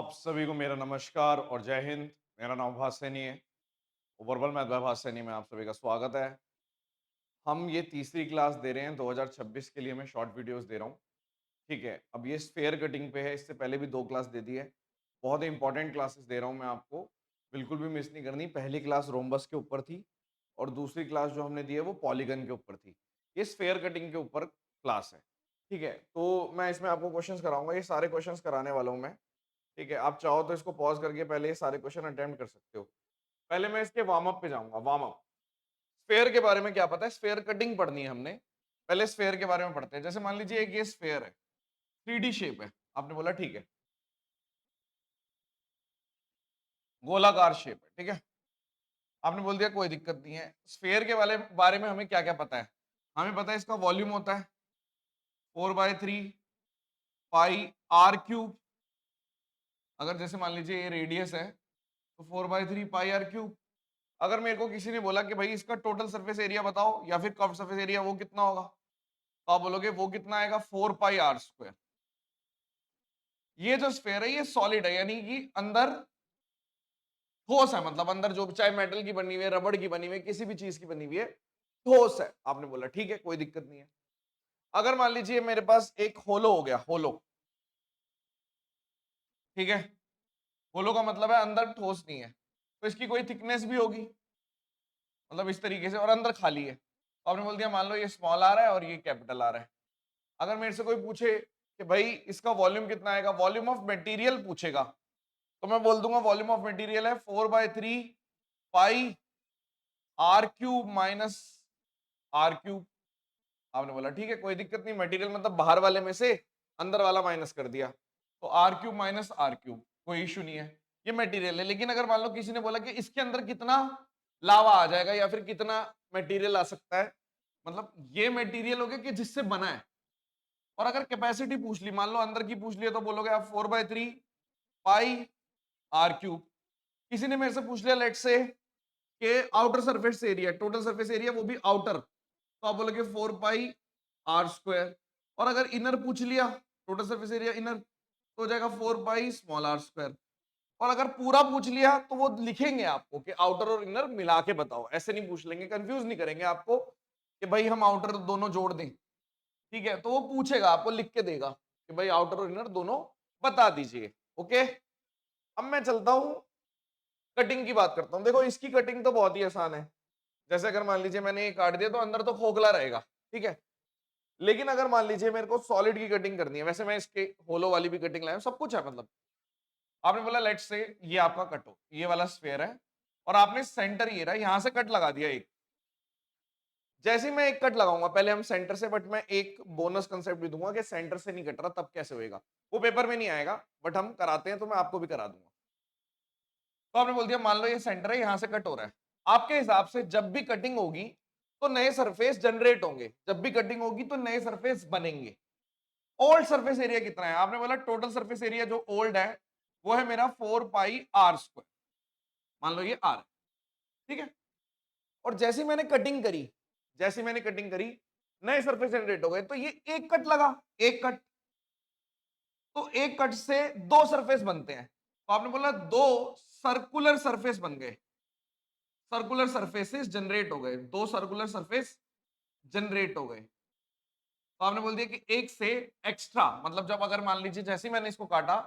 आप सभी को मेरा नमस्कार और जय हिंद। मेरा नाम भास सैनी है। ओवरऑल मैं अद्वैत भास सैनी में आप सभी का स्वागत है। हम ये तीसरी क्लास दे रहे हैं 2026 के लिए। मैं शॉर्ट वीडियोस दे रहा हूँ, ठीक है। अब ये स्फेयर कटिंग पे है, इससे पहले भी 2 क्लास दे दी है। बहुत ही इंपॉर्टेंट क्लासेस दे रहा हूँ मैं आपको, बिल्कुल भी मिस नहीं करनी। पहली क्लास रोम्बस के ऊपर थी और दूसरी क्लास जो हमने दी है वो पॉलीगन के ऊपर थी। ये स्फेयर कटिंग के ऊपर क्लास है, ठीक है। तो मैं इसमें आपको क्वेश्चंस कराऊंगा, ये सारे क्वेश्चंस कराने वाला हूँ मैं, ठीक है। आप चाहो तो इसको पॉज करके पहले ये सारे क्वेश्चन अटेम्प्ट कर सकते हो। पहले मैं इसके वार्म अप पे जाऊंगा। वार्म अप, स्फेयर के बारे में क्या पता है, स्फेयर कटिंग पढ़नी है हमने। पहले स्फेयर के बारे में पढ़ते हैं। जैसे मान लीजिए एक ये स्फेयर है, 3D शेप है, आपने बोला ठीक है, गोलाकार शेप है, ठीक है। आपने बोल दिया कोई दिक्कत नहीं है। स्फेयर के बारे में हमें क्या क्या पता है? हमें पता है इसका वॉल्यूम होता है 4/3 पाई आर क्यूब। अगर जैसे मान लीजिए ये रेडियस है तो 4/3 पाई आर क्यूब। अगर मेरे को किसी ने बोला कि भाई इसका टोटल सरफेस एरिया बताओ या फिर कर्व सरफेस एरिया, वो कितना होगा, तो आप बोलोगे वो कितना आएगा, 4 पाई आर स्क्वायर। ये जो स्फेयर है ये सॉलिड है, यानी कि अंदर ठोस है। मतलब अंदर जो चाहे मेटल की बनी हुई है, रबड़ की बनी हुई है, किसी भी चीज की बनी हुई है, ठोस है। आपने बोला ठीक है, कोई दिक्कत नहीं है। अगर मान लीजिए मेरे पास एक होलो हो गया, होलो, ठीक है। होलो का मतलब है अंदर ठोस नहीं है, तो इसकी कोई थिकनेस भी होगी, मतलब इस तरीके से, और अंदर खाली है। तो आपने बोल दिया मान लो ये स्मॉल आ रहा है और ये कैपिटल आ रहा है। अगर मेरे से कोई पूछे कि भाई इसका वॉल्यूम कितना आएगा, वॉल्यूम ऑफ मटेरियल पूछेगा, तो मैं बोल दूंगा वॉल्यूम ऑफ मटेरियल है 4/3 pi r cube minus are cube. आपने बोला ठीक है, कोई दिक्कत नहीं। मटेरियल मतलब बाहर वाले में से अंदर वाला माइनस कर दिया, तो R cube minus are cube, कोई इश्यू नहीं है। ये मटेरियल है। लेकिन अगर मान लो किसी ने बोला कि इसके अंदर कितना लावा आ जाएगा या फिर कितना मटेरियल आ सकता है, मतलब ये मटेरियल हो गया कि जिससे बना है। और अगर कैपेसिटी पूछ ली, मान लो अंदर की पूछ लिया, तो बोलोगे आप 4/3 पाई आर क्यूब। किसी ने मेरे से पूछ लिया लेट से कि outer surface area, total surface area वो भी आउटर, तो आप बोलोगे 4 पाई आर स्क्वायर। और अगर इनर पूछ लिया, टोटल सरफेस एरिया इनर, तो हो जाएगा 4 पाई स्मॉल आर स्क्वायर। और अगर पूरा पूछ लिया तो वो लिखेंगे आपको कि आउटर और इनर मिला के बताओ, ऐसे नहीं पूछ लेंगे, कंफ्यूज नहीं करेंगे आपको कि भाई हम आउटर दोनों जोड़ दें, ठीक है। तो वो पूछेगा, आपको लिख के देगा कि भाई आउटर और इनर दोनों बता दीजिए। ओके, अब मैं चलता हूं, कटिंग की बात करता हूं। देखो इसकी कटिंग तो बहुत ही आसान है। जैसे अगर मान लीजिए मैंने ये काट दिया तो अंदर तो खोखला रहेगा, ठीक है। लेकिन अगर मान लीजिए मेरे को सॉलिड की कटिंग करनी है, वैसे मैं इसके होलो वाली भी कटिंग लाया हूं, सब कुछ है। मतलब आपने बोला लेट्स से ये आपका कट हो, ये वाला स्फेयर है और आपने सेंटर ये रहा, यहां से कट लगा दिया एक। जैसे ही मैं एक कट लगाऊंगा, पहले हम सेंटर से, बट मैं एक बोनस कंसेप्ट भी दूंगा कि सेंटर से नहीं कट रहा, तब कैसे होएगा वो पेपर में नहीं आएगा, बट हम कराते हैं तो मैं आपको भी करा दूंगा। तो आपने बोल दिया मान लो ये सेंटर है, यहां से कट हो रहा है। आपके हिसाब से जब भी कटिंग होगी तो नए सरफेस जनरेट होंगे, जब भी कटिंग होगी तो नए सरफेस बनेंगे। ओल्ड सरफेस एरिया कितना है? आपने बोला टोटल सरफेस एरिया जो ओल्ड है वो है मेरा 4 पाई आर स्क्वायर, मान लो ये आर है, ठीक है। और जैसे मैंने कटिंग करी, जैसे मैंने कटिंग करी, नए सरफेस जनरेट हो गए। तो ये एक कट लगा, एक कट, तो एक कट से दो सरफेस बनते हैं। तो आपने बोला दो सर्कुलर सरफेस बन गए, सर्कुलर सरफेसेस जनरेट हो गए, दो सर्कुलर सरफेस जनरेट हो गए। तो आपने बोल दिया कि एक से एक्स्ट्रा, मतलब जब अगर मान लीजिए जैसे ही मैंने इसको काटा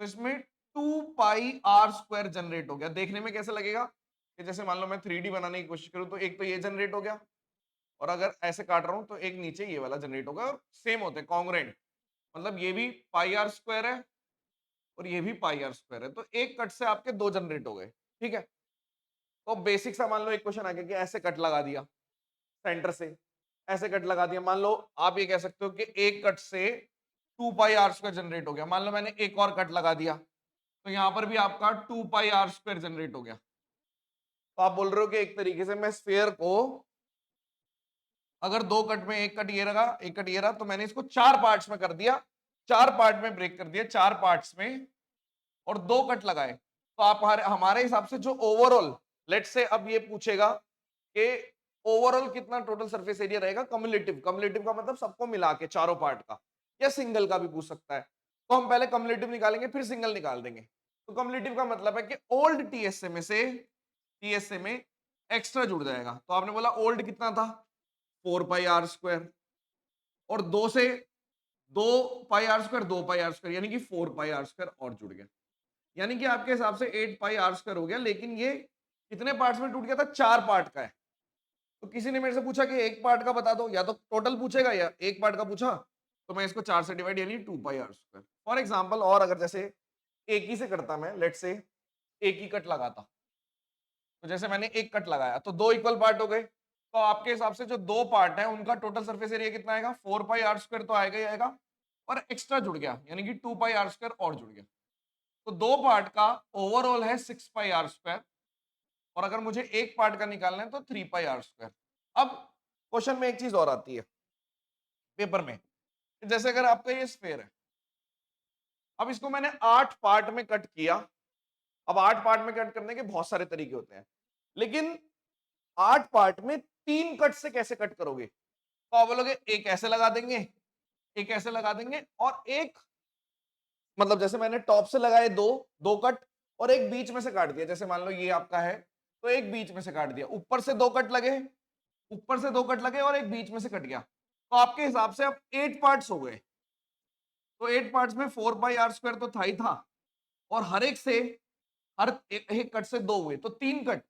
तो इसमें 2 पाई आर स्क्वायर जनरेट हो गया। देखने में कैसे लगेगा कि जैसे मान लो मैं 3D बनाने की कोशिश करूं तो एक तो ये जनरेट हो गया, और अगर ऐसे काट रहा हूं तो एक नीचे ये वाला जनरेट होगा, और सेम होते हैं, कॉन्ग्रुएंट। मतलब ये भी पाई आर स्क्वायर है और ये भी पाई आर स्क्वायर है, तो एक कट से आपके दो जनरेट हो गए, ठीक है। तो बेसिक सा मान लो एक क्वेश्चन आ गया कि ऐसे कट लगा दिया सेंटर से, ऐसे कट लगा दिया। मान लो आप ये कह सकते हो कि एक कट से 2 पाई आर स्क्वायर जनरेट हो गया। मान लो मैंने एक और कट लगा दिया तो यहां पर भी आपका 2 पाई आर स्क्वायर जनरेट हो गया। तो आप बोल रहे हो कि एक तरीके से मैं स्फेयर को, अगर दो कट में एक कट ये रहा, एक कट ये रहा, तो मैंने इसको चार पार्ट्स में कर दिया, चार पार्ट में ब्रेक कर दिया, चार पार्ट्स में, और दो कट लगाए। तो आप हमारे हिसाब से जो ओवरऑल, लेट से अब ये पूछेगा कि ओवरऑल कितना टोटल सरफेस एरिया रहेगा कम्युलेटिव, कम्युलेटिव का मतलब सबको मिला के चारों पार्ट का, या सिंगल का भी पूछ सकता है। तो हम पहले कम्युलेटिव निकालेंगे फिर सिंगल निकाल देंगे। तो कम्युलेटिव का मतलब है कि ओल्ड टीएसए में से टीएसए में एक्स्ट्रा जुड़ जाएगा। तो आपने बोला ओल्ड कितना था 4 पाई आर स्क्वायर, और 2 से 2 pi r square 2 pi r square, यानी कि 4 पाई आर स्क्वायर और जुड़ गया, यानी कि आपके हिसाब से 8 पाई आर स्क्वायर हो गया। लेकिन ये कितने पार्ट्स में टूट गया था, 4 पार्ट का है। तो किसी ने मेरे से पूछा कि एक पार्ट का बता दो, या तो टोटल पूछेगा या एक पार्ट का पूछा, तो मैं इसको 4 से डिवाइड, यानी 2 pi r square. For example, और अगर जैसे एक ही से करता मैं, लेट से एक ही कट लगाता, तो जैसे मैंने एक कट लगाया तो 2 इक्वल पार्ट हो गए। तो आपके हिसाब से जो 2 पार्ट है उनका टोटल सरफेस एरिया कितना आएगा, 4 पाई आर स्क्वायर तो आएगा ही आएगा, और एक्स्ट्रा जुड़ गया यानी कि 2 पाई आर स्क्वायर और जुड़ गया। तो 2 पार्ट का ओवरऑल है 6 पाई आर स्क्वायर, और अगर मुझे एक पार्ट का निकालना है तो 3 पाई आर स्क्वायर। अब क्वेश्चन में एक चीज और आती है पेपर में, जैसे अगर आपका ये स्फेयर है, अब इसको मैंने 8 पार्ट में कट किया। अब 8 पार्ट में कट करने के बहुत सारे तरीके होते हैं, लेकिन 8 पार्ट में 3 कट से कैसे कट करोगे? तो आप बोलोगे एक ऐसे लगा देंगे, एक ऐसे लगा देंगे, और एक मतलब जैसे मैंने टॉप से लगाए दो कट, और एक बीच में से काट दिया। जैसे मान लो ये आपका है, तो एक बीच में से काट दिया, ऊपर से 2 कट लगे, ऊपर से 2 कट लगे, और एक बीच में से कट गया। तो आपके हिसाब से अब 8 पार्ट्स हो गए। तो 8 पार्ट्स में 4 पाई आर स्क्वायर तो था ही था, और हर एक से हर एक कट से 2 हुए, तो 3 कट,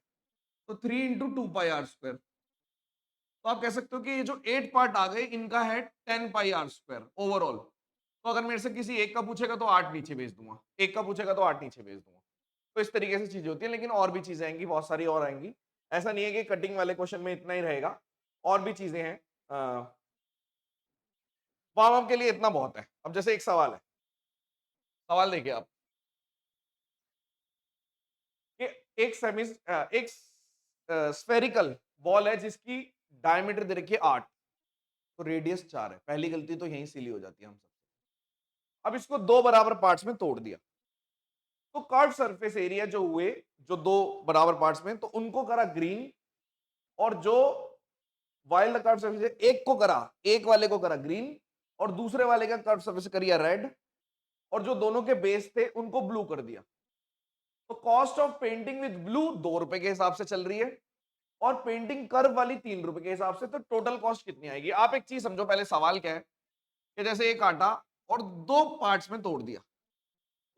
तो 3 इंटू 2 पाई आर स्क्वायर। तो आप कह सकते हो कि ये जो 8 पार्ट आ गए इनका है 10 पाई आर स्क्वायर ओवरऑल। तो अगर मेरे से किसी एक का पूछेगा तो 8 नीचे भेज दूंगा, एक का पूछेगा तो 8 नीचे भेज दूंगा। तो इस तरीके से चीजें होती है, लेकिन और भी चीजें आएंगी, बहुत सारी और आएंगी। ऐसा नहीं है कि कटिंग वाले क्वेश्चन में इतना ही रहेगा, और भी चीजें हैं। वार्म अप के लिए इतना बहुत है। अब जैसे एक सवाल है, सवाल देखिए आप कि एक स्फेरिकल बॉल है जिसकी डायमीटर दे रखी है 8, तो रेडियस 4 है। पहली गलती तो यहीं सिली हो जाती है हम सबसे। अब इसको 2 बराबर पार्ट्स में तोड़ दिया, तो कर्व सरफेस एरिया जो हुए, जो 2 बराबर पार्ट्स में, तो उनको करा ग्रीन, और जो वाइल्ड कर्व सरफेस एक को करा, एक वाले को करा ग्रीन, और दूसरे वाले का कर्व सरफेस करिया रेड, और जो दोनों के बेस थे उनको ब्लू कर दिया। तो cost of painting with blue 2 रुपए के हिसाब से चल रही है, और पेंटिंग कर्व वाली 3 रुपए के हिसाब से। तो टोटल कॉस्ट कितनी आएगी? आप एक चीज समझो, पहले सवाल क्या है कि जैसे एक आटा और 2 पार्ट्स में तोड़ दिया,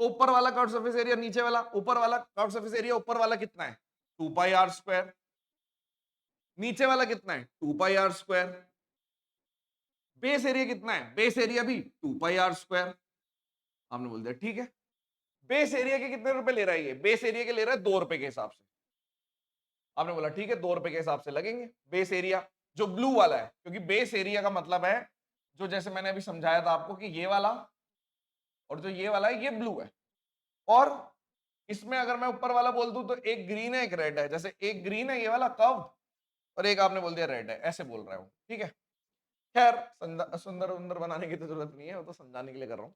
तो ऊपर वाला कर्व सरफेस एरिया, नीचे वाला, ऊपर वाला कर्व सरफेस एरिया ऊपर वाला कितना है 2 पाई आर स्क्वायर, नीचे वाला कितना है 2 pi r square, base area कितना है, बेस एरिया भी 2 पाई आर स्क्वायर। हमने बोल दिया ठीक है। बेस एरिया के कितने रुपए ले रहा है? ये बेस एरिया के ले रहा है 2 रुपए के हिसाब से। आपने बोला ठीक है, 2 रुपए के हिसाब से लगेंगे बेस एरिया जो ब्लू वाला है, क्योंकि बेस एरिया का मतलब है जो, जैसे मैंने अभी समझाया था आपको कि ये वाला और जो ये वाला है ये ब्लू है, और इसमें अगर मैं ऊपर वाला बोल दूं तो एक ग्रीन है एक रेड है। जैसे एक ग्रीन है ये वाला कर्व, और एक आपने बोल दिया रेड है, ऐसे बोल रहा हूं, ठीक है। खैर सुंदर सुंदर बनाने की तो जरूरत नहीं है, वो तो समझाने के लिए कर रहा हूं।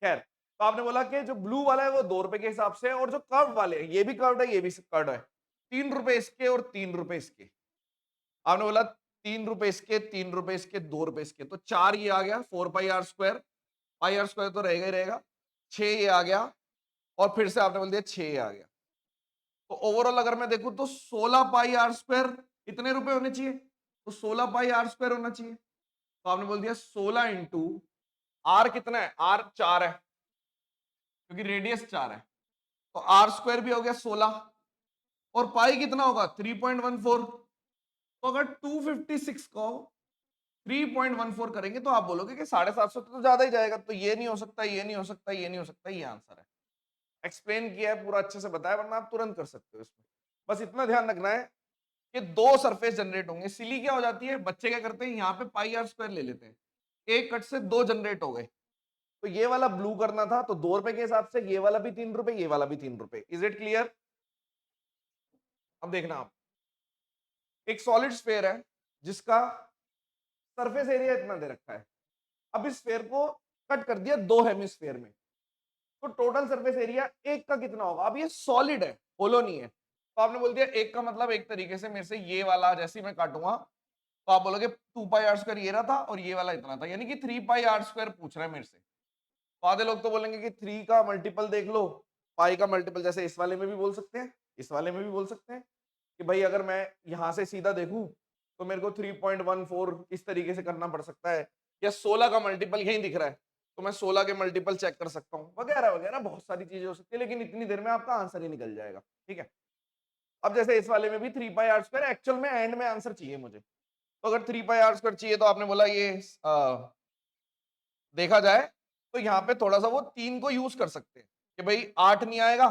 खैर, तो आपने बोला कि जो ब्लू वाला है वो 2 रुपए के हिसाब से है, और जो कर्व वाले हैं, ये भी कर्व है ये भी कर्व है, 3 रुपए इसके और 3 रुपए इसके। आपने बोला 3 रुपए इसके, 3 रुपए इसके, 2 रुपए इसके, तो 4 ये आ गया 4 pi r square, pi r square तो रहेगा ही रहेगा, 6 ये आ गया, और फिर से आपने बोल दिया 6 ये आ गया। तो ओवरऑल अगर मैं देखूं तो 16 पाई आर स्क्वायर इतने रुपए होने चाहिए, तो 16 पाई आर स्क्वायर होना चाहिए। तो आपने बोल दिया 16 इंटू आर कितना है, आर 4 है क्योंकि रेडियस 4 है, तो आर स्क्वायर भी हो गया 16, और पाई कितना होगा 3.14। तो अगर 256 को 3.14 करेंगे तो आप बोलोगे कि 750 तो ज्यादा ही जाएगा, तो ये नहीं हो सकता, ये नहीं हो सकता, ये नहीं हो सकता, ये आंसर है। एक्सप्लेन किया है पूरा, अच्छे से बताया, वरना आप तुरंत कर सकते हो इसमें। बस इतना ध्यान रखना है कि 2 सरफेस जनरेट होंगे। सिली क्या हो जाती है, बच्चे क्या करते हैं, यहाँ पे पाई आर स्क्वायर ले लेते हैं, एक कट से 2 जनरेट हो गए। तो ये वाला ब्लू करना था तो 2 रुपए के हिसाब से, ये वाला भी 3 रुपए, ये वाला भी 3 रुपए। Is it clear? अब देखना आप, एक सॉलिड स्फेयर है जिसका सरफेस एरिया इतना दे रखा है। अब इस स्फेयर को कट कर दिया 2 हेमिस्फेयर में, तो टोटल सरफेस एरिया एक का कितना होगा? अब ये सॉलिड है, होलो नहीं है, तो आपने बोल दिया एक का मतलब एक तरीके से मेरे से ये वाला जैसे ही मैं काटूंगा तो आप बोलोगे 2 पाई आर स्क्वायर ये रहा था और ये वाला इतना था, यानी कि 3 पाई आर स्क्वायर पूछ रहा है मेरे से। तो आधे लोग तो बोलेंगे कि 3 का मल्टीपल देख लो, पाई का मल्टीपल, जैसे इस वाले में भी बोल सकते हैं, इस वाले में भी बोल सकते हैं कि भाई अगर मैं यहां से सीधा देखूं तो मेरे को 3.14 इस तरीके से करना पड़ सकता है, या 16 का मल्टीपल यहीं दिख रहा है तो मैं 16 के मल्टीपल चेक कर सकता हूं, वगैरह वगैरह बहुत सारी चीजें हो सकती है, लेकिन इतनी देर में आपका आंसर ही निकल जाएगा। ठीक है, अब जैसे इस वाले में भी 3 पाई r स्क्वायर, एक्चुअल में एंड में आंसर चाहिए मुझे, तो अगर 3 पाई r स्क्वायर चाहिए तो आपने बोला ये देखा जाए तो यहाँ पे थोड़ा सा वो 3 को यूज कर सकते हैं कि भाई 8 नहीं आएगा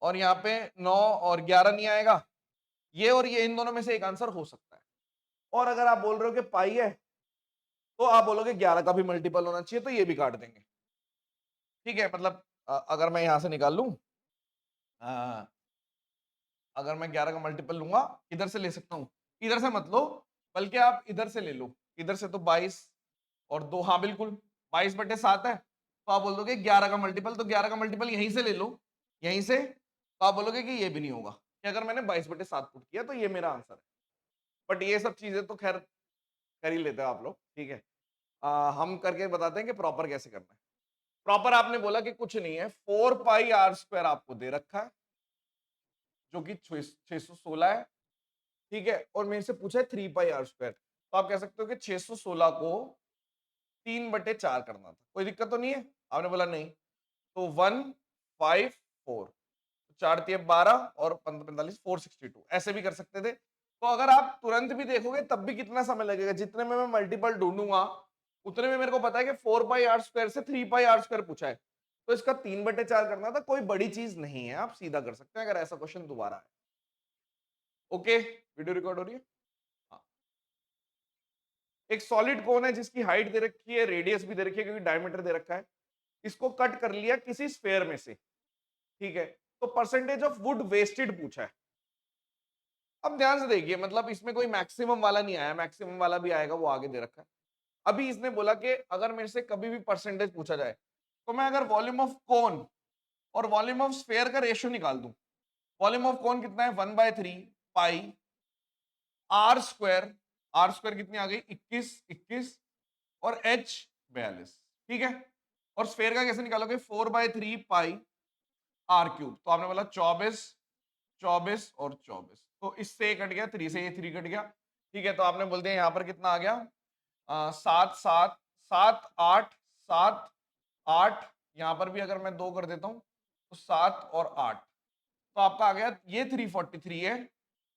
और यहाँ पे 9 और 11 नहीं आएगा, ये और ये इन दोनों में से एक आंसर हो सकता है। और अगर आप बोल रहे हो कि पाई है तो आप बोलोगे 11 का भी मल्टीपल होना चाहिए, तो ये भी काट देंगे। ठीक है, मतलब अगर मैं यहां से निकाल लूं, अगर मैं 11 का मल्टीपल लूंगा, इधर से ले सकता हूं, इधर से मत लो, बल्कि आप इधर से ले लो, इधर से तो 22 और 2, हाँ बिल्कुल 22/7 है, तो आप बोल दोगे 11 का मल्टीपल, तो 11 का मल्टीपल यहीं से ले लो, यहीं से, तो आप बोलोगे कि ये भी नहीं होगा कि अगर मैंने 22/7 पुट किया तो ये मेरा आंसर है। बट ये सब चीजें तो खैर कर ही लेते हो आप लोग, ठीक है। हम करके बताते हैं कि प्रॉपर कैसे करना है। प्रॉपर आपने बोला कि कुछ नहीं है, 4 पाई r स्क्वायर आपको दे रखा है जो कि 616 है, ठीक है, और मेरे से पूछा है 3 पाई r स्क्वायर, तो आप कह सकते हो कि 616 को 3/4 करना था, कोई दिक्कत तो नहीं है। आपने बोला नहीं, तो 154, 4×3 = 12 और 15×45 462, ऐसे भी कर सकते थे। तो अगर आप तुरंत भी देखोगे तब भी कितना समय लगेगा, जितने में मैं मल्टीपल ढूंढूंगा उतने में मेरे को पता है कि 4 पाई r स्क्वायर से 3 पाई r स्क्वायर पूछा है, तो इसका 3/4 करना था, कोई बड़ी चीज नहीं है, आप सीधा कर सकते हैं अगर ऐसा क्वेश्चन दोबारा है। ओके, वीडियो रिकॉर्ड हो रही है। हाँ। एक सॉलिड कोन है जिसकी हाइट दे रखी है, रेडियस भी दे रखी है क्योंकि डायमीटर दे रखा है, इसको कट कर लिया किसी स्फेयर में से, ठीक है, तो परसेंटेज ऑफ वुड वेस्टेड पूछा है। अब ध्यान से देखिए, मतलब इसमें कोई मैक्सिमम वाला नहीं आया, मैक्सिमम वाला भी आएगा वो आगे दे रखा है। अभी इसने बोला कि अगर मेरे से कभी भी परसेंटेज पूछा जाए तो मैं अगर वॉल्यूम ऑफ कोन और वॉल्यूम ऑफ स्फेयर का रेशियो निकाल दूं, वॉल्यूम ऑफ कोन कितना है 1/3 पाई r स्क्वायर, आर स्क्वायर कितनी आ गई 21 21 और h 42, ठीक है, और स्फेयर का कैसे निकालोगे 4/3 पाई r क्यूब, तो आपने बोला 24 24 और 24, तो इससे ये कट गया, 3 से ये 3 कट गया, ठीक है, तो आपने बोल दिया यहाँ पर कितना आ गया 7 7 7 8 7 8, यहां पर भी अगर मैं 2 कर देता हूं तो 7 और 8, तो आपका आ गया ये 343 है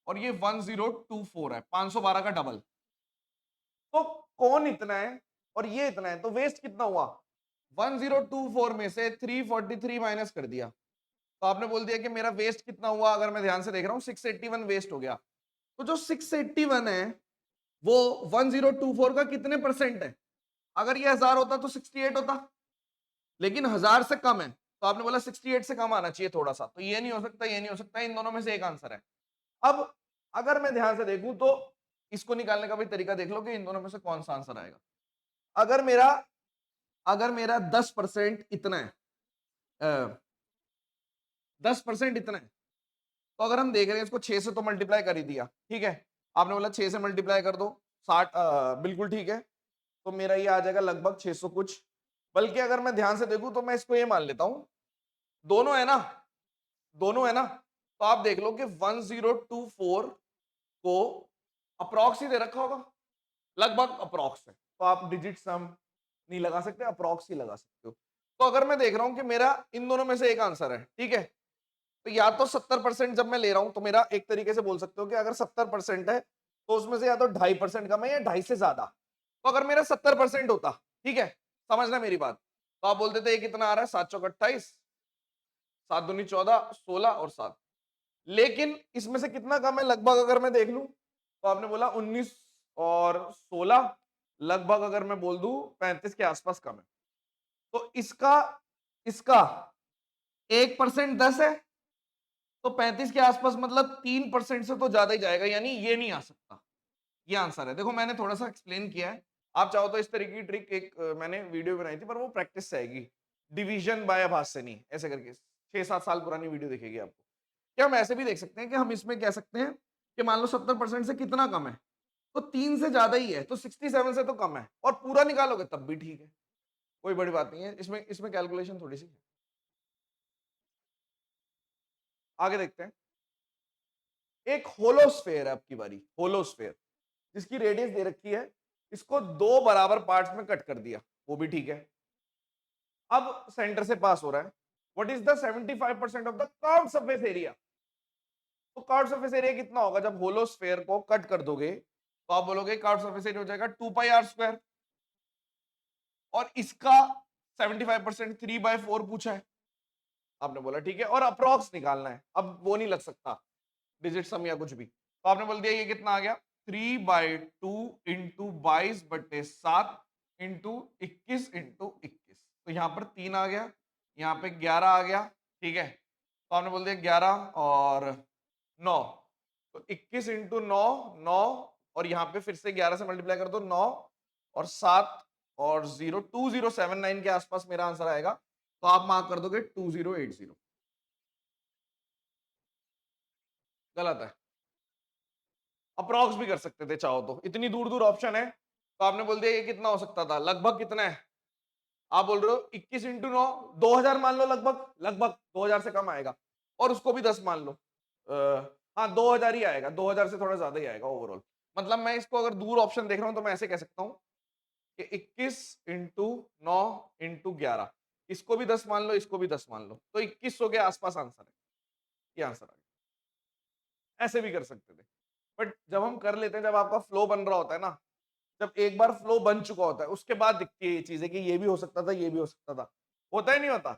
और ये 1024 है, 512 का डबल। तो कौन इतना है और ये इतना है, तो वेस्ट कितना हुआ 1024 में से 343 माइनस कर दिया, तो आपने बोल दिया कि मेरा वेस्ट कितना हुआ, अगर मैं ध्यान से देख रहा हूं 681 वेस्ट हो गया। तो जो 681 है वो 1024 का कितने परसेंट है, अगर ये 1000 होता तो 68 होता, लेकिन 1000 से कम है, तो आपने बोला 68 से कम आना चाहिए थोड़ा सा, तो ये नहीं हो सकता, ये नहीं हो सकता, इन दोनों में से एक आंसर है। अब अगर मैं ध्यान से देखूं तो इसको निकालने का भी तरीका देख लो कि इन दोनों में से कौन सा आंसर आएगा। अगर मेरा अगर मेरा 10% इतना है, 10% इतना है, तो अगर हम देख रहे हैं इसको 6 से तो मल्टीप्लाई कर ही दिया, ठीक है, आपने बोला 6 से मल्टीप्लाई कर दो 60, बिल्कुल ठीक है, तो मेरा ये आ जाएगा लगभग 600 कुछ, बल्कि अगर मैं ध्यान से देखूं तो मैं इसको ये मान लेता हूं, दोनों है ना, दोनों है ना, तो आप देख लो कि 1024 को अप्रॉक्स ही दे रखा होगा, लगभग अप्रॉक्स है, तो आप डिजिट सम नहीं लगा सकते, अप्रॉक्स ही लगा सकते हो। तो अगर मैं देख रहा हूं कि मेरा इन दोनों में से एक आंसर है, ठीक है, तो या तो 70% जब मैं ले रहा हूं तो मेरा एक तरीके से बोल सकते हो कि अगर 70% है तो उसमें से या तो 2.5% कम है या 2.5 से ज्यादा, तो अगर मेरा 70% होता, ठीक है, समझना मेरी बात, तो आप बोल देते ये कितना आ रहा है 7 चौक 28, 7 दूनी 14, 16 और 7, लेकिन इसमें से कितना कम है लगभग अगर मैं देख लूं, तो आपने बोला 19 और 16, लगभग अगर मैं बोल दूं 35 के आसपास कम है, तो इसका इसका 1% 10 है, तो 35 के आसपास मतलब 3% से तो ज्यादा ही जाएगा, यानी ये नहीं आ सकता, ये आंसर है। देखो मैंने थोड़ा सा एक्सप्लेन किया है, आप चाहो तो इस तरीके की ट्रिक एक मैंने वीडियो बनाई थी पर वो प्रैक्टिस से आएगी, डिवीजन बाय अभाज्य से नहीं, ऐसे करके 6-7 साल पुरानी वीडियो दिखेगी आपको। क्या हम ऐसे भी देख सकते हैं कि हम इसमें कह सकते हैं कि मान लो 70% से कितना कम है, तो 3 से ज्यादा ही है, तो 67 से तो कम है, और पूरा निकालोगे तब भी ठीक है। कोई बड़ी बात नहीं है, इसमें इसमें कैलकुलेशन थोड़ी सी है। आगे देखते हैं। एक होलोस्फेयर है आपकी बारी, होलोस्फेयर जिसकी रेडियस दे रखी है, इसको दो बराबर पार्ट्स में कट कर दिया, वो भी ठीक है। अब सेंटर से पास हो रहा है। What is the 75% of the curved surface area? तो कर्व्ड सरफेस एरिया कितना होगा जब होलोस्फेयर को कट कर दोगे? तो आप बोलोगे कर्व्ड सरफेस एरिया हो जाएगा 2 πr²। और इसका 75% 3/4 पूछा है। आपने बोला ठीक है, और अप्रोक्स निकालना है, अब वो नहीं लग सकता डिजिट सम या कुछ भी, तो आपने बोल दिया ये कितना आ गया 3/2 इंटू 22/7 इंटू 21 तो यहां पर 3 आ गया, यहां पे 11 आ गया। ठीक है, तो आपने बोल दिया 11 और 9, तो 21 इंटू 9, 9, और यहां पे फिर से 11 से मल्टीप्लाई कर दो, 9 और 7 और 0, 2079 के आसपास मेरा आंसर आएगा। तो आप मार्क कर दोगे 2080। गलत है, अप्रॉक्स भी कर सकते थे चाहो तो, इतनी दूर दूर ऑप्शन है। तो आपने बोल दिया ये कितना हो सकता था, लगभग कितना है? आप बोल रहे हो 21 इंटू 9, 2000 मान लो, लगभग लगभग 2000 से कम आएगा, और उसको भी 10 मान लो। हाँ 2000 ही आएगा, 2000 से थोड़ा ज्यादा ही आएगा ओवरऑल। मतलब मैं इसको अगर दूर ऑप्शन देख रहा हूं तो मैं ऐसे कह सकता हूं कि 21 इंटू 9 इंटू 11, इसको भी 10 मान लो, इसको भी 10 मान लो, तो 2100 के आसपास आंसर है। ये आंसर आ गया। ऐसे भी कर सकते थे, बट जब हम कर लेते हैं, जब आपका फ्लो बन रहा होता है ना, जब एक बार फ्लो बन चुका होता है उसके बाद दिखती है ये चीजें कि ये भी हो सकता था, ये भी हो सकता था। होता ही नहीं होता,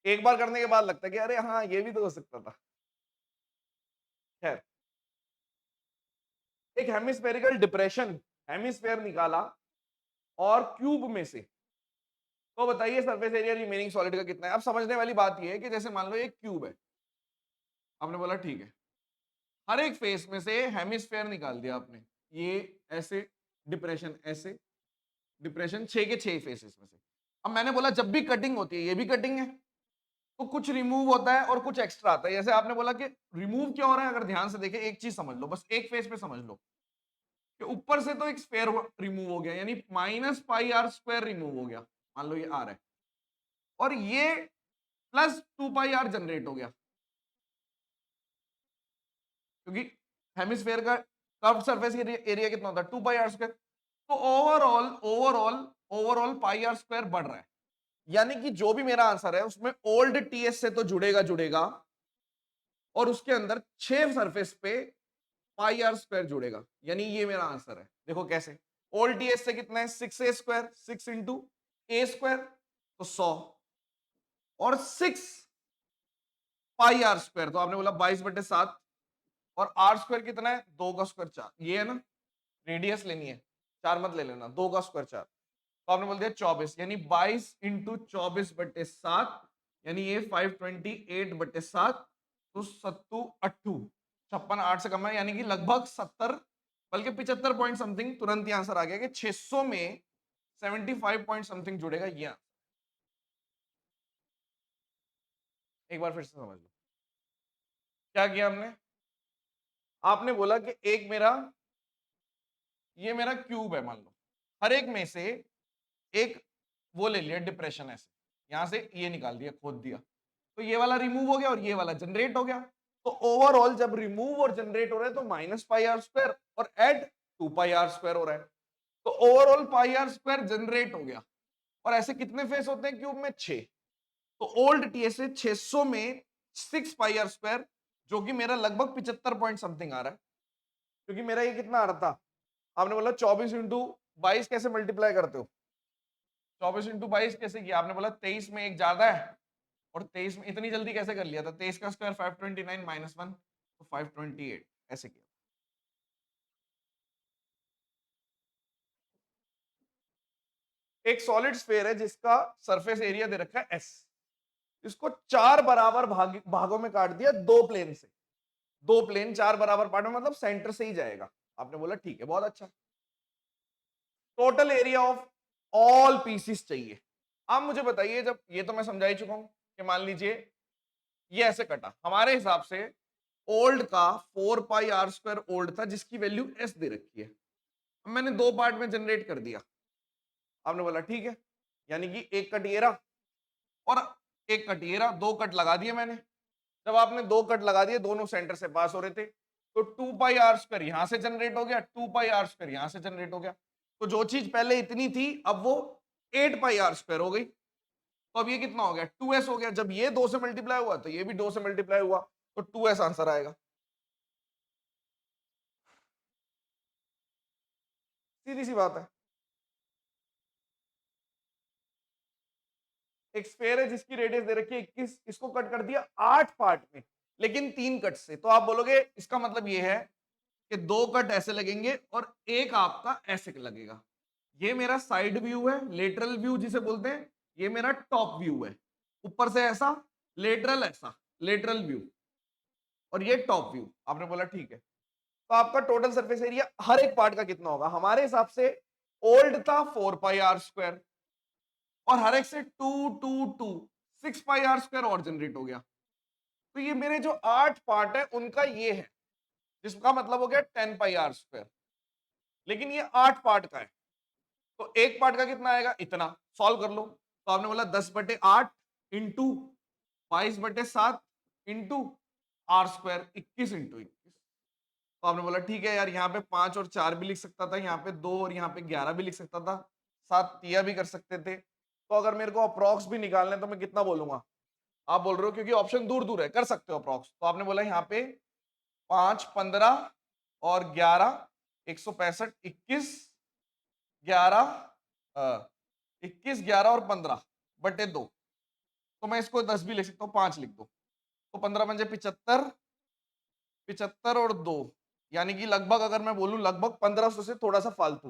एक बार करने के बाद लगता है कि अरे हाँ ये भी तो हो सकता था। खैर, एक हेमिस्फेरिकल डिप्रेशन, हेमिस्फेयर निकाला और क्यूब में से, तो बताइए सरफेस एरिया रिमेनिंग सॉलिड का कितना है? अब समझने वाली बात ये है कि जैसे मान लो एक क्यूब है, आपने बोला ठीक है, हर एक फेस में से हेमिस्फेयर निकाल दिया आपने, ये ऐसे डिप्रेशन, ऐसे डिप्रेशन, 6 के 6 फेसेस में से। अब मैंने बोला जब भी कटिंग होती है, ये भी कटिंग है, तो कुछ रिमूव होता है और कुछ एक्स्ट्रा आता है। जैसे आपने बोला कि रिमूव क्या हो रहा है, अगर ध्यान से देखें, एक चीज समझ लो, बस एक फेस पे समझ लो कि ऊपर से तो एक स्क्वायर रिमूव हो गया, यानी -πr² रिमूव हो गया, मान लो ये आर है, और ये +2πr जनरेट हो गया, क्योंकि हेमिस्फेयर का कर्व सरफेस एरिया कितना होता है 2πr²। तो ओवरऑल ओवरऑल ओवरऑल πr² बढ़ रहा है, यानी कि जो भी मेरा आंसर है उसमें ओल्ड टीएस से तो जुड़ेगा जुड़ेगा, और उसके अंदर 6 सरफेस पे πr² जुड़ेगा, यानी ये मेरा आंसर है। देखो कैसे, ओल्ड टीएस से कितना है 6a², 6 इंटू a² तो 100, और 6 πr², तो आपने बोला 22/7, और r² कितना है 2 का स्क्वायर 4, ये है ना, रेडियस लेनी है, 4 मत ले लेना, 2 का स्क्वायर 4, तो आपने बोल दिया 24, यानी 22 इंटू 24/7, यानी ये 528/7, तो 7 56 8 से कम है, यानी कि लगभग 70, बल्कि 75 पॉइंट समथिंग, तुरंत ही आंसर आ गया कि 600 में 75 पॉइंट समथिंग जुड़ेगा। ये एक बार फिर से समझ लो क्या किया हमने। आपने बोला कि एक मेरा, ये मेरा क्यूब है मान लो, हर एक में से एक वो ले लिया डिप्रेशन, ऐसे यहां से ये निकाल दिया, खोद दिया, तो ये वाला रिमूव हो गया और ये वाला जनरेट हो गया। तो ओवरऑल जब रिमूव और जनरेट हो रहा है तो -πr² और ऐड 2πr² हो रहा है, तो ओवरऑल πr² जनरेट हो गया। और ऐसे कितने फेस होते हैं क्यूब में? 6। तो ओल्ड टीएस से 600 में 6πr², जो कि मेरा लगभग 75 पॉइंट समथिंग आ रहा है, क्योंकि मेरा ये कितना आ रहा था, आपने बोला 24 इंटू 22 कैसे मल्टीप्लाई करते हो, 24 इंटू 22 कैसे किया? आपने बोला 23 में एक ज्यादा है, और 23 में इतनी जल्दी कैसे कर लिया था? 23 का स्क्वायर 529 -1, तो 528 ऐसे किया। एक सॉलिड स्फेयर है जिसका सरफेस एरिया दे रखा है एस, इसको 4 बराबर भागों में काट दिया, दो प्लेन से, दो प्लेन 4 बराबर पार्ट में, मतलब सेंटर से ही जाएगा। आपने बोला ठीक है, बहुत अच्छा। Total area of all pieces चाहिए। अब मुझे बताइए, जब ये तो मैं समझा ही चुका हूं कि मान लीजिए ये ऐसे कटा, हमारे हिसाब से ओल्ड का 4πr² ओल्ड था, जिसकी वैल्यू एस दे रखी है। अब मैंने दो पार्ट में जनरेट कर दिया, आपने बोला ठीक है, यानी कि एक कट ये रहा और एक कट ये रहा, दो कट लगा दिए मैंने। जब आपने दो कट लगा दिए, दोनों सेंटर से पास हो रहे थे, तो 2 पाई r² यहां से जनरेट हो गया, 2 पाई r² यहां से जनरेट हो गया। तो जो चीज पहले इतनी थी अब वो 8 पाई r² हो गई। तो अब ये कितना हो गया, 2s हो गया। जब ये 2 से मल्टीप्लाई हुआ तो ये भी 2 से मल्टीप्लाई हुआ, तो 2s आंसर आएगा। सीधी सी बात है। एक स्फेयर है जिसकी रेडियस दे रखी है 21, इसको कट कर दिया 8 पार्ट में, लेकिन 3 कट से। तो आप बोलोगे इसका मतलब ये है कि 2 कट ऐसे लगेंगे और एक आपका ऐसे लगेगा। ये मेरा साइड व्यू है, लेटरल व्यू जिसे बोलते हैं। ये मेरा टॉप व्यू है, ऊपर से ऐसा, लेटरल ऐसा, लेटरल व्यू, और ये टॉप व्यू। आपने बोला ठीक है। तो आपका टोटल सरफेस एरिया हर एक पार्ट का कितना होगा? हमारे हिसाब से ओल्ड था 4 पाई r², और हर एक से 2 6 पाई r² और जनरेट हो गया। तो ये मेरे जो 8 पार्ट है उनका ये है, जिसका मतलब हो गया 10 पाई r²। लेकिन ये 8 पार्ट का है, तो एक पार्ट का कितना आएगा? इतना। सॉल्व कर लो। तो आपने बोला 10/8 इंटू 22/7 इंटू r², 21 इंटू 21। तो आपने बोला ठीक है यार, यहाँ पे 5 और 4 भी लिख सकता था, यहाँ पे 2 और यहाँ पे 11 भी लिख सकता था, 7 तिया भी कर सकते थे। तो अगर मेरे को अप्रॉक्स भी निकालना है तो मैं कितना बोलूंगा? आप बोल रहे हो क्योंकि ऑप्शन दूर दूर है, कर सकते हो अप्रॉक्स। तो आपने बोला यहाँ पे 5, 15 और 11, 165, 21, 11, 21, 11 और 15/2। तो मैं इसको 10 भी लिख सकता हूँ, 5 लिख दो। तो 15 पंजे 75, 75 और 2, यानी कि लगभग अगर मैं बोलूं लगभग 1500 से थोड़ा सा फालतू।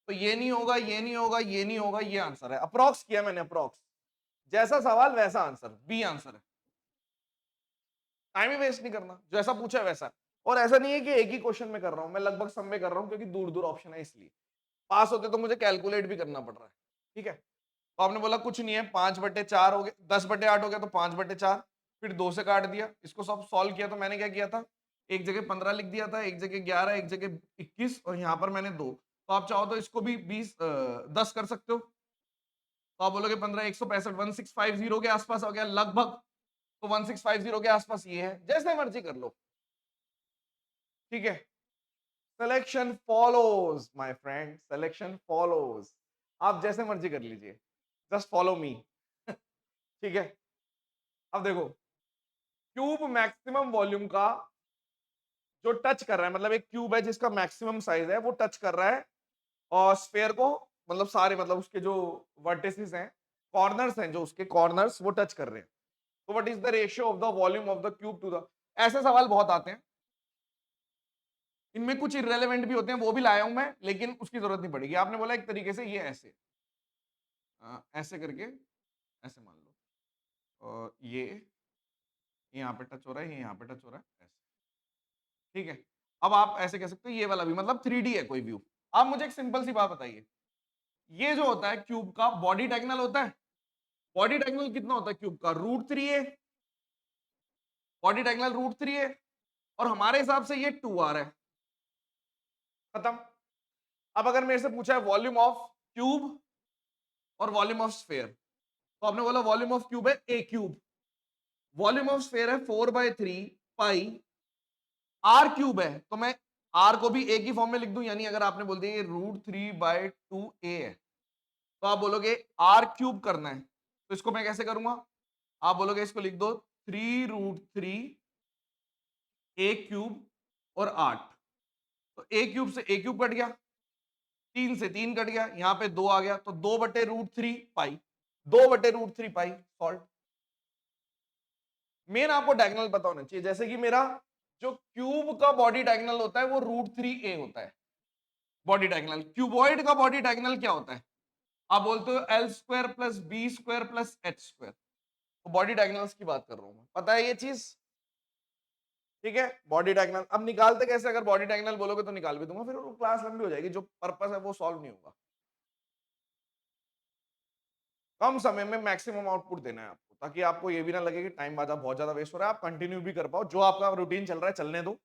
तो ये नहीं होगा, ये नहीं होगा, ये नहीं होगा, ये आंसर है। अप्रॉक्स किया मैंने, अप्रॉक्स। जैसा सवाल वैसा आंसर, बी आंसर है। टाइम ही वेस्ट नहीं करना, जैसा पूछा है वैसा। और ऐसा नहीं है कि एक ही क्वेश्चन में कर रहा हूं, मैं लगभग सब में कर रहा हूं, क्योंकि दूर दूर ऑप्शन है इसलिए। पास होते तो मुझे कैलकुलेट भी करना पड़ रहा है। ठीक है। तो आपने बोला कुछ नहीं है, 5/4 हो गया, 10/8 हो गया, तो 5/4, फिर 2 से काट दिया। इसको सब सॉल्व किया तो मैंने क्या किया था, एक जगह 15 लिख दिया था, एक जगह 11, एक जगह 21, और यहां पर मैंने 2। तो आप चाहो तो इसको भी 10 कर सकते हो। तो आप बोलोगे 15, 165, 1650 के आसपास हो गया लगभग। तो 1650 के आसपास ये है, जैसे मर्जी कर लो। ठीक है। Selection follows my friend, selection follows. आप जैसे मर्जी कर लीजिए, जस्ट फॉलो मी। ठीक है। अब देखो, क्यूब मैक्सिमम वॉल्यूम का जो टच कर रहा है, मतलब एक क्यूब है जिसका मैक्सिमम साइज है, वो टच कर रहा है और स्फेयर को, मतलब सारे, मतलब उसके जो वर्टिसेस हैं, कॉर्नर्स हैं, जो उसके कॉर्नर्स वो टच कर रहे हैं। तो what is the ratio of the volume of the cube two the, ऐसे सवाल बहुत आते हैं। इनमें कुछ इररेलेवेंट भी होते हैं, वो भी लाया हूं मैं, लेकिन उसकी जरूरत नहीं पड़ेगी। आपने बोला एक तरीके से ये ऐसे, ऐसे करके, ऐसे मान लो, और ये यहाँ पे टच हो रहा है, ये यहाँ पे टच हो रहा है, ऐसे। ठीक है। अब आप ऐसे कह सकते हो ये वाला भी, मतलब 3D है कोई व्यू। आप मुझे एक सिंपल सी बात बताइए, ये जो होता है क्यूब का बॉडी डायगोनल होता है, बॉडी डायगोनल कितना होता है क्यूब का? √3 है। बॉडी डायगोनल √3 है, और हमारे हिसाब से ये 2r है। खत्म। अब अगर मेरे से पूछा है वॉल्यूम ऑफ क्यूब और वॉल्यूम ऑफ स्फेयर, तो आपने बोला वॉल्यूम ऑफ क्यूब है ए क्यूब, वॉल्यूम ऑफ स्फेयर है 4/3 पाई r³ है। तो मैं r को भी एक ही फॉर्म में लिख दूं, यानी अगर आपने बोल दिया ये √3/2a है, तो आप बोलोगे r³ करना है, तो इसको मैं कैसे करूंगा? आप बोलोगे इसको लिख दो 3√3 a³ और 8। तो a³ से a³ कट गया, 3 से 3 कट गया, यहां पे 2 आ गया, तो 2/√3 पाई, 2/√3 पाई सॉल्ट। मेन आपको डायगोनल पता होना चाहिए, जैसे कि मेरा जो क्यूब का बॉडी डायगोनल होता है वो √3a होता है। बॉडी डायगोनल, क्यूबॉइड का बॉडी डायगोनल क्या होता है? आप बोलते हो L² + B² + H²। तो बॉडी डायगोनल्स की बात कर रहा हूं मैं, पता है ये चीज? ठीक है। बॉडी डायगोनल अब निकालते कैसे? अगर बॉडी डायगोनल बोलोगे तो निकाल भी दूंगा, फिर वो क्लास लंबी हो जाएगी, जो पर्पस है वो सॉल्व नहीं होगा। कम समय में मैक्सिमम आउटपुट देना है आपको, ताकि आपको ये भी ना लगे कि टाइम बहुत ज्यादा वेस्ट हो रहा है, आप कंटिन्यू भी कर पाओ। जो आपका रूटीन चल रहा है चलने दो,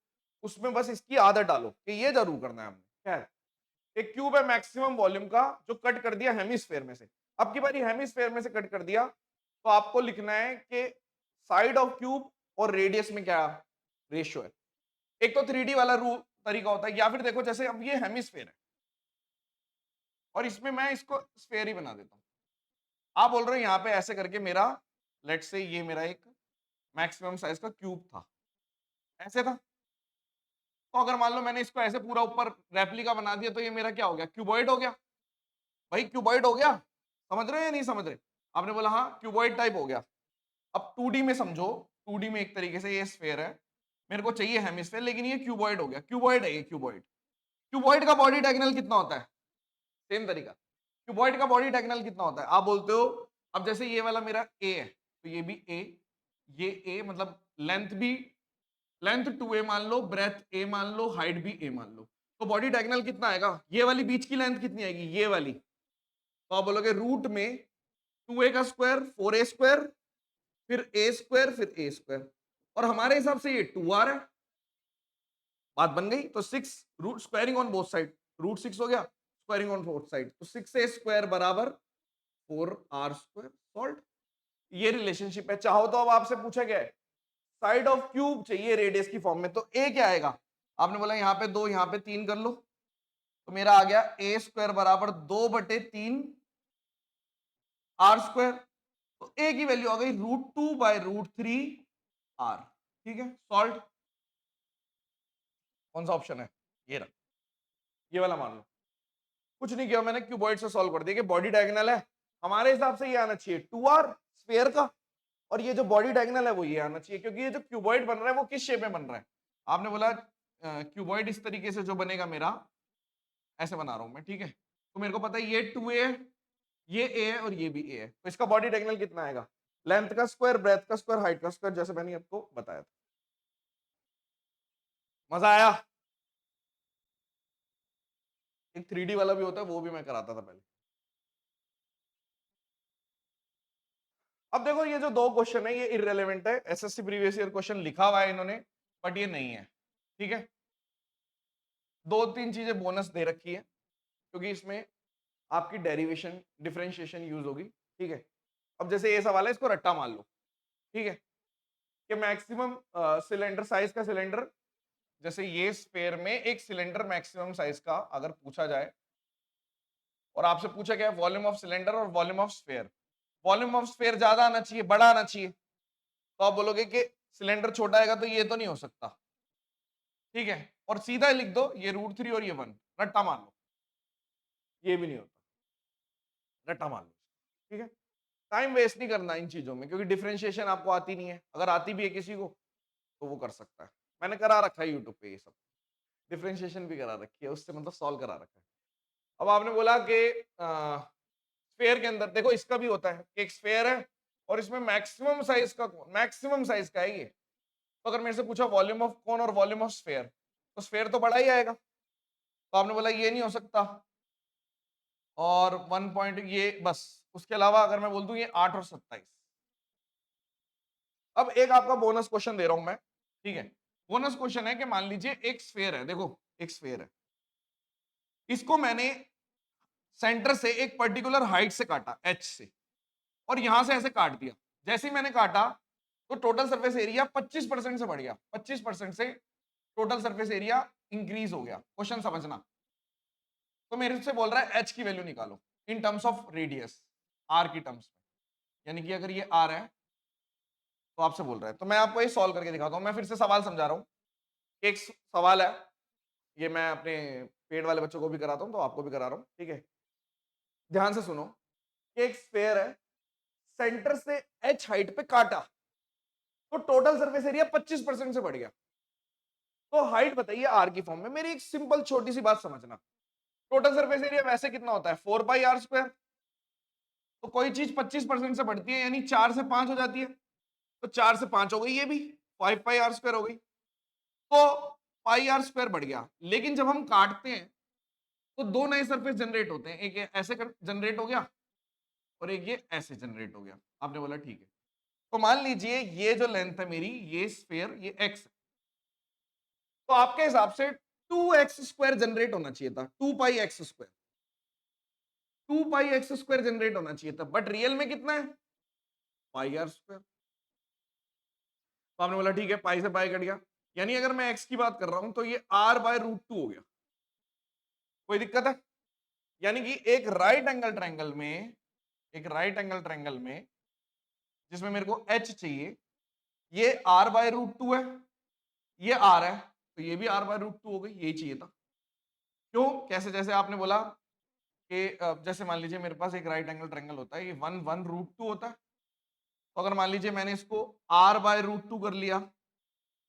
उसमें बस इसकी आदत डालो कि ये जरूर करना है हमने। खैर, एक क्यूब है मैक्सिमम वॉल्यूम का जो कट कर दिया हेमिस्फेयर में से। अब की बारी हेमिस्फेयर में से कट कर दिया, तो आपको लिखना है कि साइड ऑफ क्यूब और रेडियस में क्या रेशियो है। एक तो 3D वाला रूल तरीका होता है, या फिर देखो जैसे अब ये हेमिस्फेयर है और इसमें मैं इसको स्फेयर ही बना देता हूं। आप बोल रहे हो यहां पे ऐसे करके मेरा, लेट से ये मेरा एक मैक्सिमम साइज का क्यूब था, ऐसे था। तो अगर मान लो मैंने इसको ऐसे पूरा ऊपर रेप्लिका बना दिया, तो ये मेरा क्या हो गया, क्यूबॉइड हो गया। भाई क्यूबॉइड हो गया, समझ रहे हो या नहीं समझ रहे? आपने बोला हाँ क्यूबॉइड टाइप हो गया। अब 2D में समझो, 2D में एक तरीके से ये स्फेयर है, मेरे को चाहिए हेमिस्फेयर, लेकिन ये क्यूबॉइड हो गया। क्यूबॉइड है ये, क्यूबॉइड। क्यूबॉइड का बॉडी डायगोनल कितना होता है? सेम तरीका, क्यूबॉइड का बॉडी डायगोनल कितना होता है? आप बोलते हो, अब जैसे ये वाला मेरा ए है, तो ये भी ए, ये ए मतलब लेंथ भी, लेंथ 2a मान लो, ब्रेथ ए मान लो, हाइट भी ए मान लो, तो बॉडी डायगोनल कितना आएगा? ये वाली बीच की लेंथ कितनी आएगी, ये वाली? तो आप बोलोगे रूट में 2a का स्क्वायर 4a स्क्वायर, फिर a स्क्वायर, फिर a स्क्वायर, और हमारे हिसाब से ये 2r है। बात बन गई। तो 6 root squaring on both side, root 6 हो गया, स्क्वायरिंग ऑन बोथ साइड, तो 6a स्क्वायर बराबर 4r स्क्वायर। सॉल्व। ये रिलेशनशिप है। चाहो तो अब आपसे पूछा गया है साइड ऑफ क्यूब चाहिए रेडियस की फॉर्म में, तो ए क्या आएगा? आपने बोला यहाँ पे 2, यहाँ पे 3 कर लो, तो मेरा आ गया ए स्क्वायर बराबर 2/3 आर स्क्वायर। तो ए की वैल्यू आ गई √2/√3 आर। ठीक है, सॉल्व। कौन सा ऑप्शन है? ये रहा, ये वाला मान लो। कुछ नहीं किया मैंने, क्यूबॉइड से सॉल्व कर दिया कि बॉडी डायगोनल है, हमारे हिसाब से ये आना चाहिए 2r स्फीयर का, और ये जो बॉडी डायगोनल है वो ये आना चाहिए, क्योंकि ये जो क्यूबॉइड बन रहा है वो किस शेप में बन रहा है? आपने बोला क्यूबॉइड इस तरीके से जो बनेगा मेरा, ऐसे बना रहा हूं मैं, ठीक है? तो मेरे को पता है ये 2a है, ये a है, और ये भी a है, तो इसका बॉडी डायगोनल कितना आएगा? लेंथ का स्क्वायर, ब्रेथ का स्क्वायर, हाइट का स्क्वायर, जैसे मैंने आपको बताया था। मजा आया? एक 3D वाला भी होता है, वो भी मैं कराता था पहले। अब देखो ये जो दो क्वेश्चन है ये इररेलेवेंट है, एसएससी प्रीवियस ईयर क्वेश्चन लिखा हुआ है इन्होंने, बट ये नहीं है। ठीक है, दो तीन चीजें बोनस दे रखी है, क्योंकि इसमें आपकी डेरिवेशन डिफरेंशिएशन यूज होगी। ठीक है, अब जैसे ये सवाल है, इसको रट्टा मान लो। ठीक है, कि मैक्सिमम सिलेंडर साइज का सिलेंडर, जैसे ये स्फेयर में एक सिलेंडर मैक्सिमम साइज का अगर पूछा जाए, और आपसे पूछा गया वॉल्यूम ऑफ सिलेंडर और volume of sphere, volume of sphere ज्यादा आना चाहिए, बड़ा आना चाहिए, तो आप बोलोगे कि सिलेंडर छोटा आएगा, तो ये तो नहीं हो सकता। ठीक है, और सीधा लिख दो ये √3 और ये 1, रट्टा मान लो, ये भी नहीं होता, रट्टा मान लो। ठीक है, टाइम वेस्ट नहीं करना इन चीजों में, क्योंकि डिफरेंशिएशन आपको आती नहीं है, अगर आती भी है किसी को तो वो कर सकता है। मैंने करा रखा है यूट्यूब पे ये सब, डिफरेंशिएशन भी करा रखी है, उससे मतलब सॉल्व करा रखा है। अब आपने बोला कि स्फेयर के अंदर देखो, इसका भी होता है कि एक स्फेयर है और इसमें मैक्सिमम साइज का है ये, तो अगर मेरे से पूछा वॉल्यूम ऑफ कोन और वॉल्यूम ऑफ स्फेयर, तो स्फेयर तो बड़ा ही आएगा, तो आपने बोला ये नहीं हो सकता, और 1 पॉइंट ये बस। उसके अलावा अगर मैं बोल दूं ये 8 और 27। अब एक आपका बोनस क्वेश्चन दे रहा हूं मैं। ठीक है, बोनस क्वेश्चन है कि मान लीजिए एक स्फेयर है, देखो एक स्फेयर है, इसको मैंने सेंटर से एक पर्टिकुलर हाइट से काटा, एच से, और यहां से ऐसे काट दिया। जैसे ही मैंने काटा तो टोटल सरफेस एरिया 25% से बढ़ गया, 25% से टोटल सरफेस एरिया इंक्रीज हो गया। क्वेश्चन समझना, तो मेरे से बोल रहा है एच की वैल्यू निकालो in terms of radius, R की टर्म्स में, यानी कि अगर ये आर है तो आपसे बोल रहा है, तो मैं आपको ये सॉल्व करके दिखाता हूं। मैं फिर से सवाल समझा रहा हूं। एक सवाल है, ये मैं अपने पेड वाले बच्चों को भी कराता हूं, तो आपको भी करा रहा हूं। ठीक है, ध्यान से सुनो कि एक स्फेयर है, सेंटर से एच हाइट पे काटा, तो टोटल सरफेस एरिया 25% से बढ़ गया। तो हाइट बताइए आर की फॉर्म में। मेरी एक सिंपल छोटी सी बात समझना, टोटल सरफेस एरिया वैसे कितना होता है 4πr², तो कोई चीज 25% से बढ़ती है यानी 4 से 5 हो जाती है, तो 4 से 5 हो गई, ये भी 5πr² हो गई, तो πr² बढ़ गया। लेकिन जब हम काटते हैं तो दो नए सरफेस जनरेट होते हैं, एक ऐसे जनरेट हो गया और एक ये ऐसे जनरेट हो गया। आपने बोला ठीक है, तो मान लीजिए ये जो लेंथ है मेरी, ये स्फेयर, ये एक्स, तो आपके हिसाब से 2x² जनरेट होना चाहिए था, 2πx²। 2 पाई एक्स स्क्वायर जनरेट होना चाहिए था, बट रियल में कितना है, पाई आर स्क्वायर। तो आपने बोला ठीक है, पाई से पाई कट गया, यानी अगर मैं एक्स की बात कर रहा हूं तो ये आर बाय रूट टू हो गया। कोई दिक्कत है? यानी कि एक राइट एंगल ट्रायंगल में, एक राइट एंगल ट्रायंगल में जिसमें मेरे को एच चाहिए, ये आर बाय रूट टू है, ये आर है, तो ये भी आर बाय रूट टू हो गई, यही चाहिए था। क्यों? कैसे? जैसे आपने बोला कि जैसे मान लीजिए मेरे पास एक राइट एंगल ट्रायंगल होता है, ये वन वन रूट टू होता है, तो अगर मान लीजिए मैंने इसको आर बाय रूट टू कर लिया,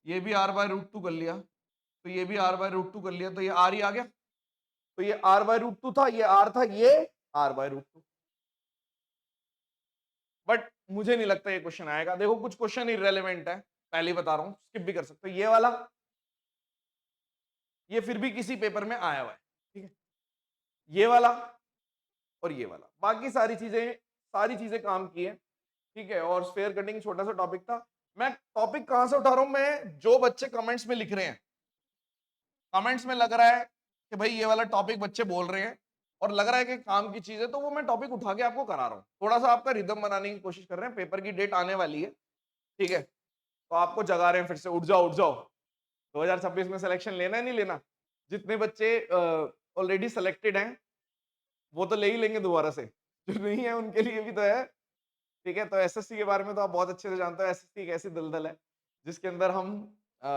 ये भी आर बाय रूट टू कर लिया, तो ये भी आर बाय रूट टू कर लिया, तो ये आर ही आ गया। तो ये आर बाय रूट टू था, ये आर था, ये R by root two. But मुझे नहीं लगता ये क्वेश्चन आएगा। देखो कुछ क्वेश्चन इररेलेवेंट है, पहले ही बता रहा हूं, स्किप भी कर सकते हो। ये वाला, ये फिर भी किसी पेपर में आया हुआ है, ठीक है। ये वाला और ये वाला, बाकी सारी चीजें काम की है, ठीक है। और स्फेयर कटिंग छोटा सा टॉपिक था। मैं टॉपिक कहां से उठा रहा हूं, मैं जो बच्चे कमेंट्स में लिख रहे हैं, कमेंट्स में लग रहा है कि भाई ये वाला टॉपिक बच्चे बोल रहे हैं और लग रहा है कि काम की चीज है, तो वो मैं टॉपिक उठा के आपको करा रहा हूँ। थोड़ा सा आपका रिदम बनाने की कोशिश कर रहे हैं, पेपर की डेट आने वाली है, ठीक है। तो आपको जगा रहे हैं फिर से, उठ जाओ उठ जाओ, 2026 में सिलेक्शन लेना है नहीं लेना। जितने बच्चे ऑलरेडी सिलेक्टेड हैं वो तो ले ही लेंगे दोबारा से, जो नहीं है उनके लिए भी तो है, ठीक है। तो एसएससी के बारे में तो आप बहुत अच्छे से जानते हो, एसएससी एक ऐसी दलदल है जिसके अंदर हम अ,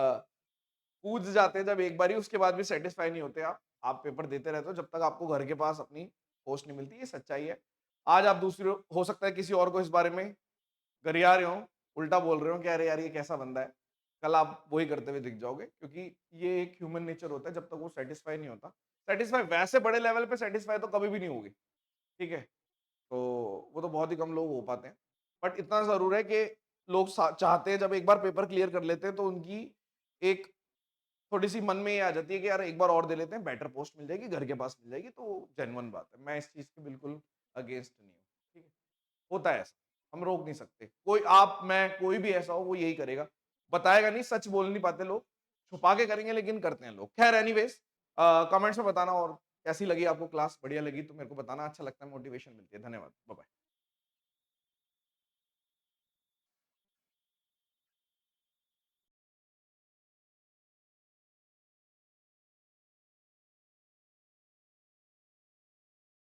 कूद जाते हैं जब एक बारी, उसके बाद भी सेटिस्फाई नहीं होते आप पेपर देते रहते हो जब तक आपको घर के पास अपनी पोस्ट नहीं मिलती, ये सच्चाई है। आज आप दूसरे, हो सकता है किसी और को इस बारे में गरिया रहे हो, उल्टा बोल रहे हो कि अरे यार ये कैसा बंदा है, कल आप वही करते हुए दिख जाओगे, क्योंकि ये एक ह्यूमन नेचर होता है, जब तक वो सेटिस्फाई नहीं होता। सेटिस्फाई वैसे बड़े लेवल पे सेटिस्फाई तो कभी भी नहीं होगी, ठीक है। तो वो तो बहुत ही कम लोग हो पाते हैं, बट इतना जरूर है कि लोग चाहते हैं, जब एक बार पेपर क्लियर कर लेते हैं तो उनकी एक थोड़ी सी मन में ये आ जाती है कि यार एक बार और दे लेते हैं, बेटर पोस्ट मिल जाएगी, घर के पास मिल जाएगी, तो जेन्युइन बात है। मैं इस चीज के बिल्कुल अगेंस्ट नहीं हूँ, ठीक है। होता है ऐसा, हम रोक नहीं सकते। कोई, आप, मैं, कोई भी ऐसा हो वो यही करेगा, बताएगा नहीं, सच बोल नहीं पाते लोग, छुपा के करेंगे लेकिन करते हैं लोग। खैर एनीवेज, कमेंट्स में बताना और कैसी लगी आपको क्लास, बढ़िया लगी तो मेरे को बताना, अच्छा लगता है, मोटिवेशन मिलती है। धन्यवाद, बाय बाय।